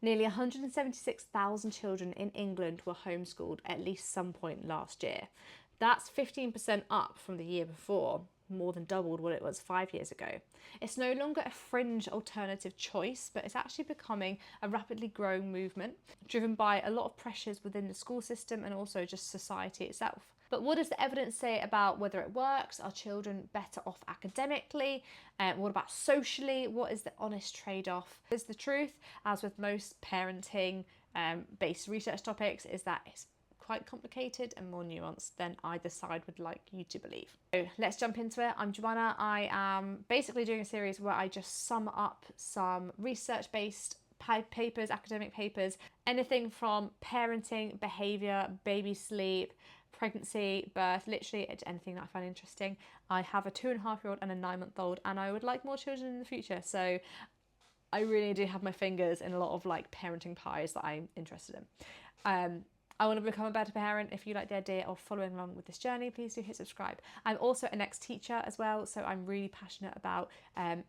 Nearly 176,000 children in England were homeschooled at least some point last year. That's 15% up from the year before, more than doubled what it was 5 years ago. It's no longer a fringe alternative choice, but it's actually becoming a rapidly growing movement, driven by a lot of pressures within the school system and also just society itself. But what does the evidence say about whether it works? Are children better off academically? What about socially? What is the honest trade-off? Is the truth, as with most parenting based research topics, is that it's quite complicated and more nuanced than either side would like you to believe. So let's jump into it. I'm Joanna. I am basically doing a series where I just sum up some research-based papers, academic papers, anything from parenting, behaviour, baby sleep, pregnancy, birth, literally anything that I find interesting. I have a 2.5-year-old and a 9-month-old, and I would like more children in the future. So I really do have my fingers in a lot of like parenting pies that I'm interested in. I want to become a better parent. If you like the idea of following along with this journey, please do hit subscribe. I'm also an ex-teacher as well, so I'm really passionate about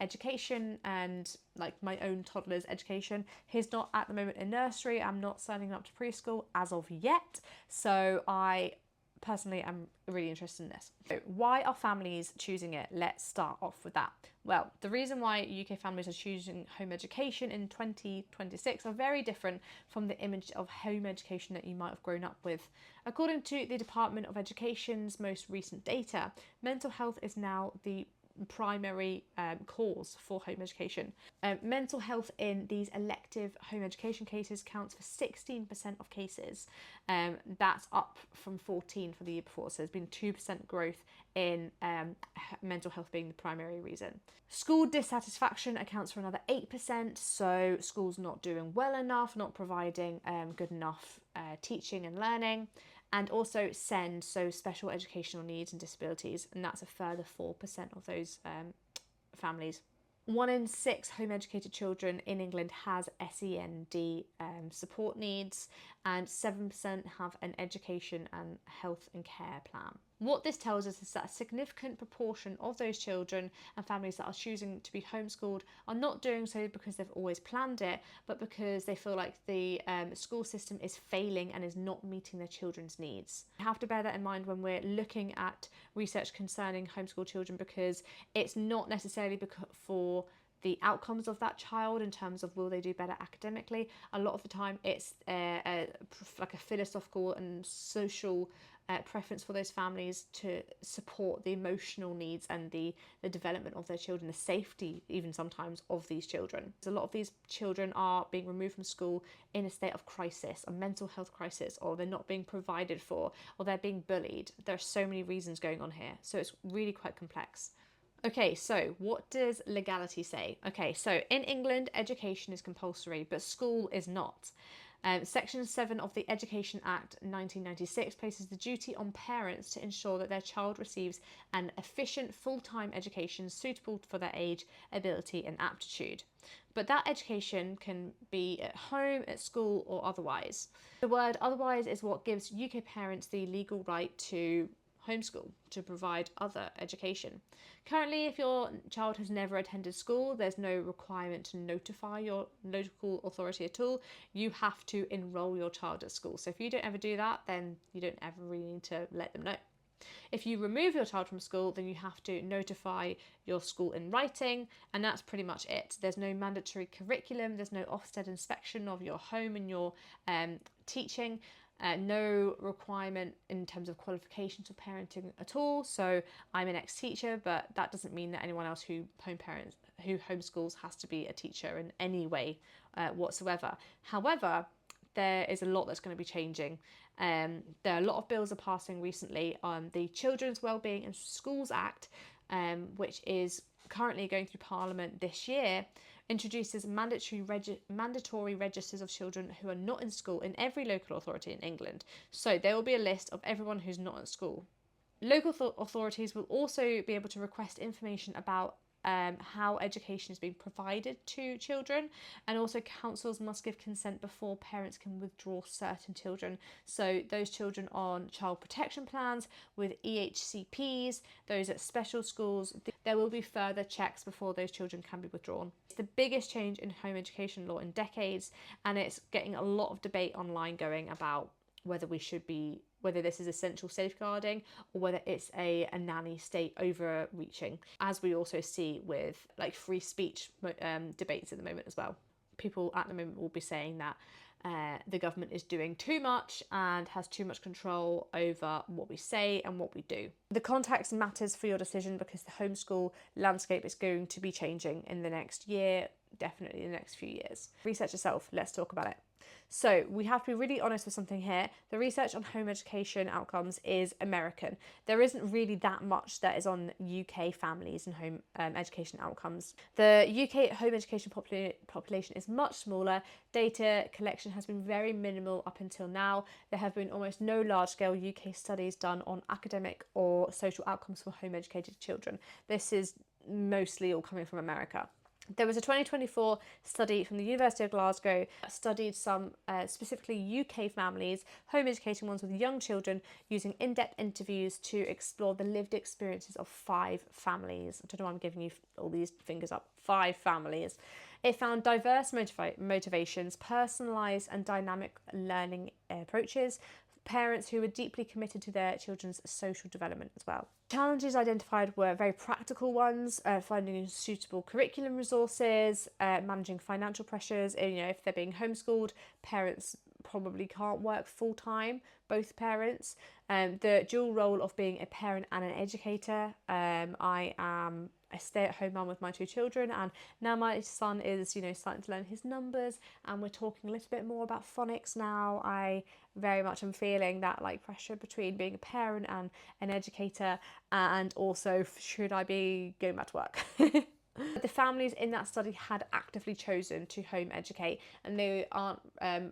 education and like my own toddler's education. He's not at the moment in nursery. I'm not signing up to preschool as of yet, so I personally am really interested in this. So why are families choosing it? Let's start off with that. Well, the reason why UK families are choosing home education in 2026 are very different from the image of home education that you might have grown up with. According to the Department of Education's most recent data, mental health is now the primary cause for home education. Mental health in these elective home education cases counts for 16% of cases. That's up from 14 for the year before, so there's been 2% growth in mental health being the primary reason. School dissatisfaction accounts for another 8%, so schools not doing well enough, not providing good enough teaching and learning. And also SEND, so special educational needs and disabilities, and that's a further 4% of those families. 1 in 6 home educated children in England has SEND support needs, and 7% have an education and health and care plan. What this tells us is that a significant proportion of those children and families that are choosing to be homeschooled are not doing so because they've always planned it, but because they feel like the school system is failing and is not meeting their children's needs. We have to bear that in mind when we're looking at research concerning homeschool children, because it's not necessarily for the outcomes of that child in terms of will they do better academically. A lot of the time it's like a philosophical and social preference for those families to support the emotional needs and the development of their children, the safety even sometimes of these children. So a lot of these children are being removed from school in a state of crisis, a mental health crisis, or they're not being provided for, or they're being bullied. There are so many reasons going on here, so it's really quite complex. Okay, so what does legality say? Okay, so in England, education is compulsory, but school is not. Section 7 of the Education Act 1996 places the duty on parents to ensure that their child receives an efficient full-time education suitable for their age, ability and aptitude. But that education can be at home, at school or otherwise. The word otherwise is what gives UK parents the legal right to homeschool, to provide other education. Currently, if your child has never attended school, there's no requirement to notify your local authority at all. You have to enrol your child at school. So if you don't ever do that, then you don't ever really need to let them know. If you remove your child from school, then you have to notify your school in writing, and that's pretty much it. There's no mandatory curriculum, there's no Ofsted inspection of your home and your teaching. No requirement in terms of qualifications for parenting at all. So I'm an ex-teacher, but that doesn't mean that anyone else who homeschools has to be a teacher in any way whatsoever. However, there is a lot that's going to be changing. There are a lot of bills are passing recently on the Children's Wellbeing in Schools Act, which is currently going through Parliament this year, introduces mandatory registers of children who are not in school in every local authority in England. So there will be a list of everyone who's not at school. Local authorities will also be able to request information about how education is being provided to children, and also councils must give consent before parents can withdraw certain children. So those children on child protection plans with EHCPs, those at special schools, there will be further checks before those children can be withdrawn. It's the biggest change in home education law in decades, and it's getting a lot of debate online going about whether this is essential safeguarding or whether it's a nanny state overreaching, as we also see with like free speech debates at the moment as well. People at the moment will be saying that the government is doing too much and has too much control over what we say and what we do. The context matters for your decision because the homeschool landscape is going to be changing in the next year, definitely the next few years. Research itself, let's talk about it. So we have to be really honest with something here. The research on home education outcomes is American. There isn't really that much that is on UK families and home education outcomes. The UK home education population is much smaller. Data collection has been very minimal up until now. There have been almost no large-scale UK studies done on academic or social outcomes for home educated children. This is mostly all coming from America. There was a 2024 study from the University of Glasgow that studied some specifically UK families, home educating ones with young children, using in-depth interviews to explore the lived experiences of 5 families. I don't know why I'm giving you all these fingers up. 5 families. It found diverse motivations, personalised and dynamic learning approaches, parents who were deeply committed to their children's social development as well. Challenges identified were very practical ones, finding suitable curriculum resources, managing financial pressures. If they're being homeschooled, parents probably can't work full time, both parents. The dual role of being a parent and an educator. I am a stay-at-home mum with my 2 children, and now my son is starting to learn his numbers, and we're talking a little bit more about phonics now. I very much am feeling that pressure between being a parent and an educator, and also should I be going back to work. The families in that study had actively chosen to home educate, and they aren't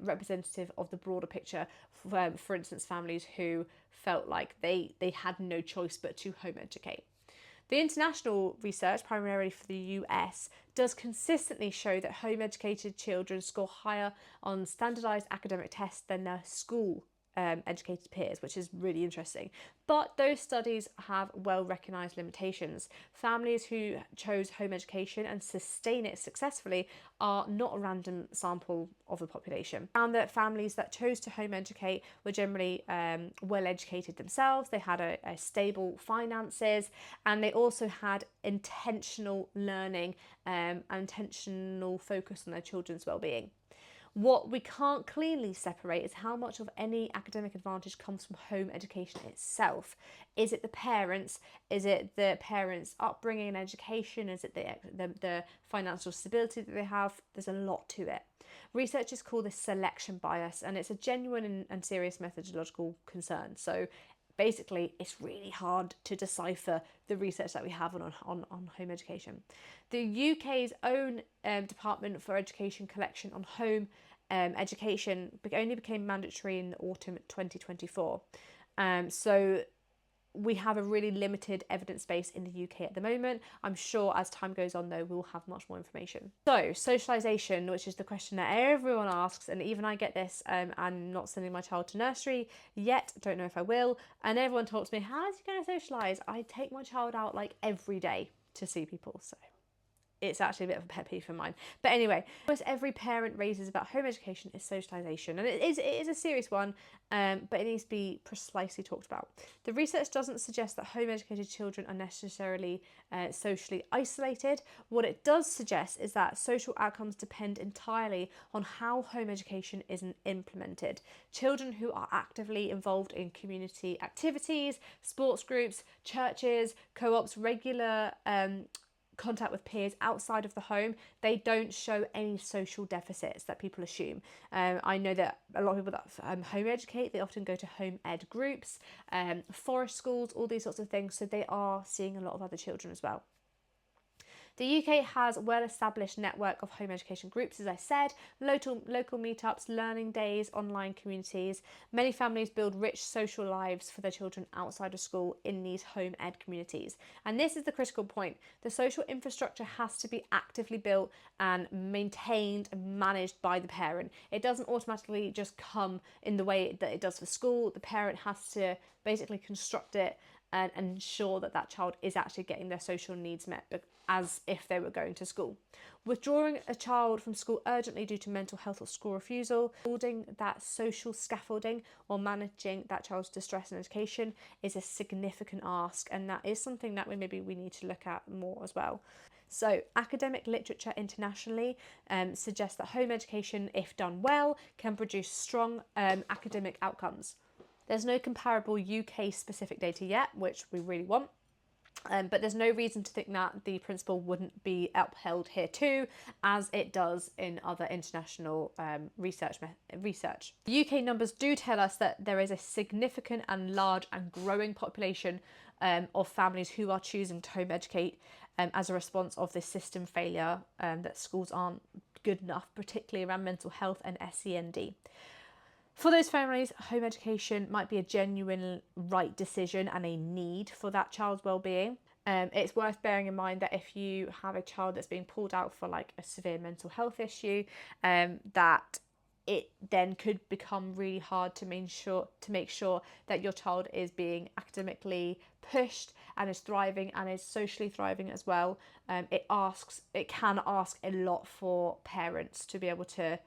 representative of the broader picture. For instance, families who felt like they had no choice but to home educate. The international research, primarily for the US, does consistently show that home educated children score higher on standardised academic tests than their school educated peers, which is really interesting. But those studies have well recognised limitations. Families who chose home education and sustain it successfully are not a random sample of the population. Found that families that chose to home educate were generally well educated themselves. They had a stable finances, and they also had intentional learning and intentional focus on their children's well-being. What we can't cleanly separate is how much of any academic advantage comes from home education itself. Is it the parents? Is it the parents' upbringing and education? Is it the financial stability that they have? There's a lot to it. Researchers call this selection bias, and it's a genuine and serious methodological concern. So basically, it's really hard to decipher the research that we have on home education. The UK's own Department for Education collection on home education only became mandatory in the autumn 2024. So we have a really limited evidence base in the UK at the moment. I'm sure as time goes on, though, we'll have much more information. So, socialisation, which is the question that everyone asks, and even I get this. I'm not sending my child to nursery yet, don't know if I will. And everyone talks to me, how is he going to socialise? I take my child out every day to see people, so it's actually a bit of a pet peeve of mine. But anyway, almost every parent raises about home education is socialisation, and it is a serious one, but it needs to be precisely talked about. The research doesn't suggest that home educated children are necessarily socially isolated. What it does suggest is that social outcomes depend entirely on how home education is implemented. Children who are actively involved in community activities, sports groups, churches, co-ops, regular contact with peers outside of the home, they don't show any social deficits that people assume. I know that a lot of people that home educate, they often go to home ed groups, forest schools, all these sorts of things, so they are seeing a lot of other children as well. The UK has a well-established network of home education groups, as I said, local meetups, learning days, online communities. Many families build rich social lives for their children outside of school in these home ed communities. And this is the critical point. The social infrastructure has to be actively built and maintained and managed by the parent. It doesn't automatically just come in the way that it does for school. The parent has to basically construct it and ensure that that child is actually getting their social needs met as if they were going to school. Withdrawing a child from school urgently due to mental health or school refusal, building that social scaffolding or managing that child's distress in education is a significant ask, and that is something that we need to look at more as well. So academic literature internationally suggests that home education, if done well, can produce strong academic outcomes. There's no comparable UK specific data yet, which we really want. But there's no reason to think that the principle wouldn't be upheld here too, as it does in other international research. The UK numbers do tell us that there is a significant and large and growing population of families who are choosing to home educate as a response of this system failure, that schools aren't good enough, particularly around mental health and SEND. For those families, home education might be a genuine right decision and a need for that child's well-being. It's worth bearing in mind that if you have a child that's being pulled out for like a severe mental health issue, that it then could become really hard to make sure that your child is being academically pushed and is thriving and is socially thriving as well. It can ask a lot for parents to be able to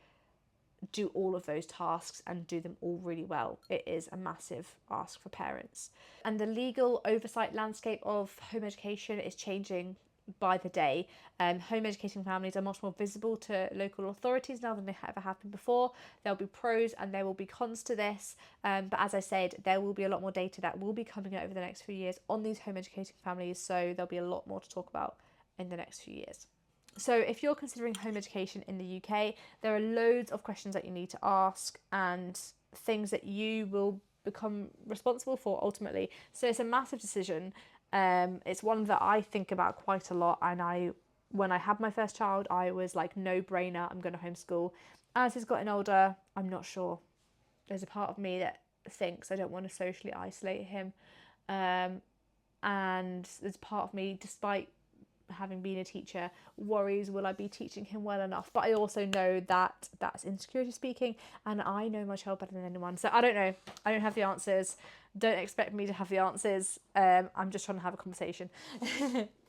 do all of those tasks and do them all really well. It is a massive ask for parents. And the legal oversight landscape of home education is changing by the day. Home educating families are much more visible to local authorities now than they ever have been before. There'll be pros and there will be cons to this, but as I said, there will be a lot more data that will be coming out over the next few years on these home educating families, so there'll be a lot more to talk about in the next few years. So if you're considering home education in the UK, there are loads of questions that you need to ask and things that you will become responsible for ultimately. So it's a massive decision. It's one that I think about quite a lot, and when I had my first child, I was like, no brainer, I'm going to homeschool. As he's gotten older, I'm not sure. There's a part of me that thinks I don't want to socially isolate him, and there's a part of me, despite having been a teacher, worries, will I be teaching him well enough? But I also know that that's insecurity speaking, and I know my child better than anyone, so I don't know. I don't have the answers. Don't expect me to have the answers. I'm just trying to have a conversation.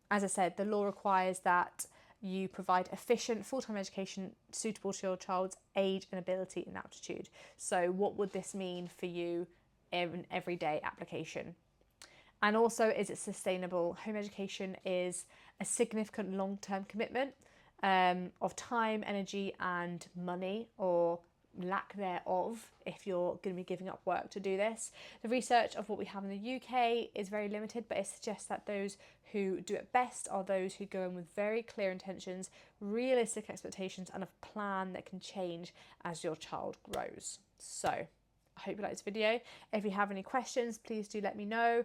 As I said, the law requires that you provide efficient full-time education suitable to your child's age and ability and aptitude. So what would this mean for you in an everyday application? And also, is it sustainable? Home education is a significant long-term commitment of time, energy and money, or lack thereof, if you're going to be giving up work to do this. The research of what we have in the UK is very limited, but it suggests that those who do it best are those who go in with very clear intentions, realistic expectations and a plan that can change as your child grows. So I hope you liked this video. If you have any questions, please do let me know.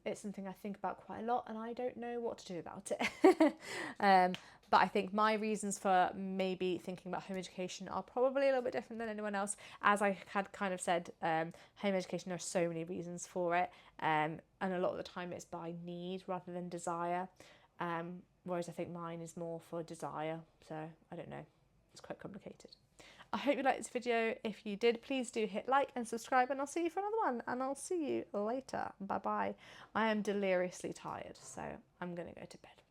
It's something I think about quite a lot and I don't know what to do about it. But I think my reasons for maybe thinking about home education are probably a little bit different than anyone else. As I had kind of said, home education, there are so many reasons for it. And a lot of the time it's by need rather than desire. Whereas I think mine is more for desire. So I don't know, it's quite complicated. I hope you liked this video. If you did, please do hit like and subscribe, and I'll see you for another one, and I'll see you later. Bye bye. I am deliriously tired, so I'm gonna go to bed.